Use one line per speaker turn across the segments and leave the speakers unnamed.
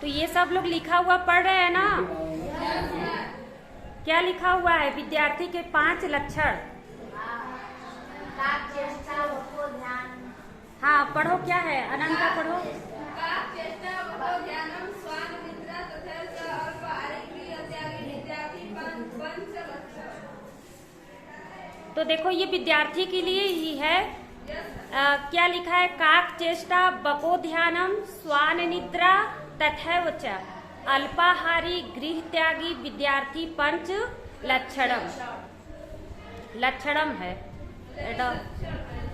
तो ये सब लोग लिखा हुआ पढ़ रहे हैं ना? क्या लिखा हुआ है? विद्यार्थी के 5 लक्षण। हाँ पढ़ो, क्या है? अनंता पढ़ो। तो देखो ये विद्यार्थी के लिए ही है। क्या लिखा है? काक चेष्टा बको ध्यानम स्वान निद्रा तथैव च अल्पाहारी गृह त्यागी विद्यार्थी पंच लक्षणम। लक्षणम है,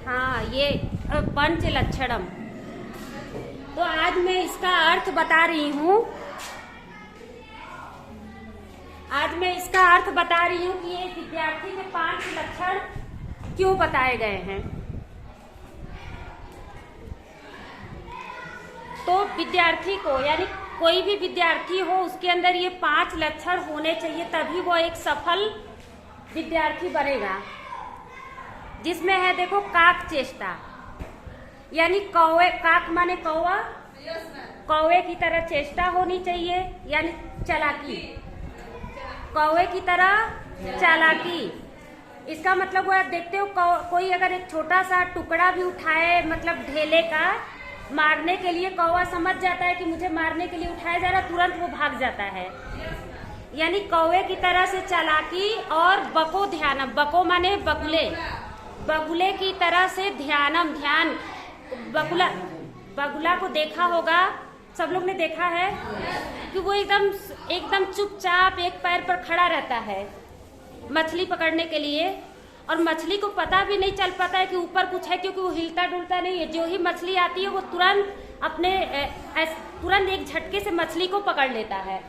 हाँ ये पंच लक्षणम। तो आज मैं इसका अर्थ बता रही हूँ। आज मैं इसका अर्थ बता रही हूँ कि ये विद्यार्थी के 5 लक्षण क्यों बताए गए हैं। तो विद्यार्थी को, यानी कोई भी विद्यार्थी हो, उसके अंदर ये 5 लक्षण होने चाहिए, तभी वो एक सफल विद्यार्थी बनेगा। जिसमें है देखो काक चेष्टा, यानी कौवे, काक माने कौवा, कौवे की तरह चेष्टा होनी चाहिए, यानी चालाकी, कौवे की तरह चालाकी। इसका मतलब वो देखते हो, कोई अगर एक छोटा सा टुकड़ा भी उठाए, मतलब ढेले का, मारने के लिए कौवा समझ जाता है कि मुझे मारने के लिए उठाया जा रहा, तुरंत वो भाग जाता है। यानी कौवे की तरह से चालाकी। और बको ध्यानम, बको माने बगुले, बगुले की तरह से ध्यानम, ध्यान। बगुला को देखा होगा, सब लोग ने देखा है कि वो एकदम चुपचाप एक पैर पर खड़ा रहता है मछली पकड़ने के लिए, और मछली को पता भी नहीं चल पाता है कि ऊपर कुछ है, क्योंकि वो हिलता डुलता नहीं है। जो ही मछली आती है वो तुरंत एक झटके से मछली को पकड़ लेता है।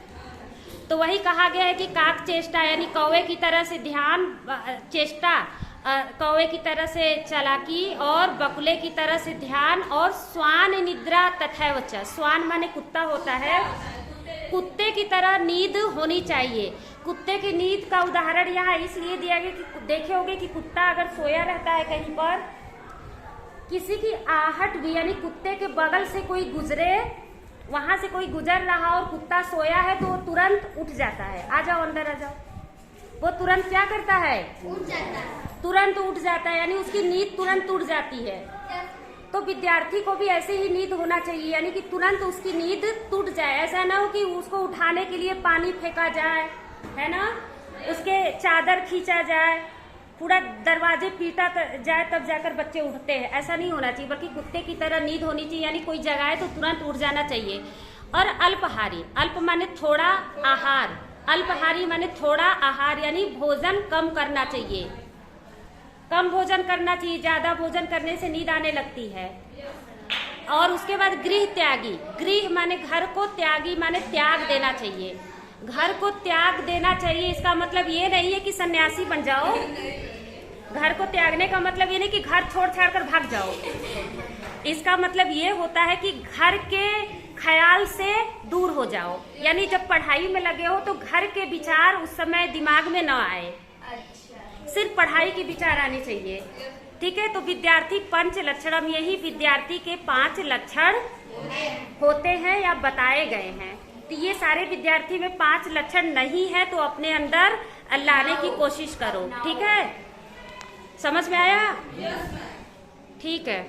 तो वही कहा गया है कि काक चेष्टा, यानी कौवे की तरह से ध्यान, चेष्टा, कौवे की तरह से चालाकी, और बकुले की तरह से ध्यान, और स्वान निद्रा तथैव च। स्वान माने कुत्ता होता है, कुत्ते की तरह नींद होनी चाहिए। कुत्ते की नींद का उदाहरण यहाँ इसलिए दिया गया कि देखे होंगे कि कुत्ता अगर सोया रहता है कहीं पर, किसी की आहट भी, यानी कुत्ते के बगल से कोई गुजरे, वहां से कोई गुजर रहा और कुत्ता सोया है, तो वो तुरंत उठ जाता है। आ जाओ अंदर आ जाओ। वो तुरंत क्या करता है? उठ जाता है, तुरंत उठ जाता है, यानी उसकी नींद तुरंत टूट जाती है। तो विद्यार्थी को भी ऐसे ही नींद होना चाहिए, यानी कि तुरंत उसकी नींद टूट जाए। ऐसा ना हो कि उसको उठाने के लिए पानी फेंका जाए, है ना, उसके चादर खींचा जाए, पूरा दरवाजे पीटा जाए, तब जाकर बच्चे उठते हैं। ऐसा नहीं होना चाहिए, बल्कि कुत्ते की तरह नींद होनी चाहिए, यानी कोई जगाए तो तुरंत उठ जाना चाहिए। और अल्पहारी, अल्प माने थोड़ा, आहार, अल्पहारी माने थोड़ा आहार, यानी भोजन कम करना चाहिए, कम भोजन करना चाहिए। ज्यादा भोजन करने से नींद आने लगती है। और उसके बाद गृह त्यागी, गृह माने घर को, त्यागी माने त्याग देना चाहिए, घर को त्याग देना चाहिए। इसका मतलब ये नहीं है कि सन्यासी बन जाओ। घर को त्यागने का मतलब ये नहीं कि घर छोड़ छाड़ कर भाग जाओ। इसका मतलब ये होता है कि घर के ख्याल से दूर हो जाओ, यानी जब पढ़ाई में लगे हो तो घर के विचार उस समय दिमाग में न आए, सिर्फ पढ़ाई के विचार आने चाहिए। ठीक है, तो विद्यार्थी पंच लक्षणम, यही विद्यार्थी के 5 लक्षण होते हैं या बताए गए हैं। तो ये सारे विद्यार्थी में 5 लक्षण नहीं है, तो अपने अंदर लाने की कोशिश करो। ठीक है, समझ में आया? ठीक है।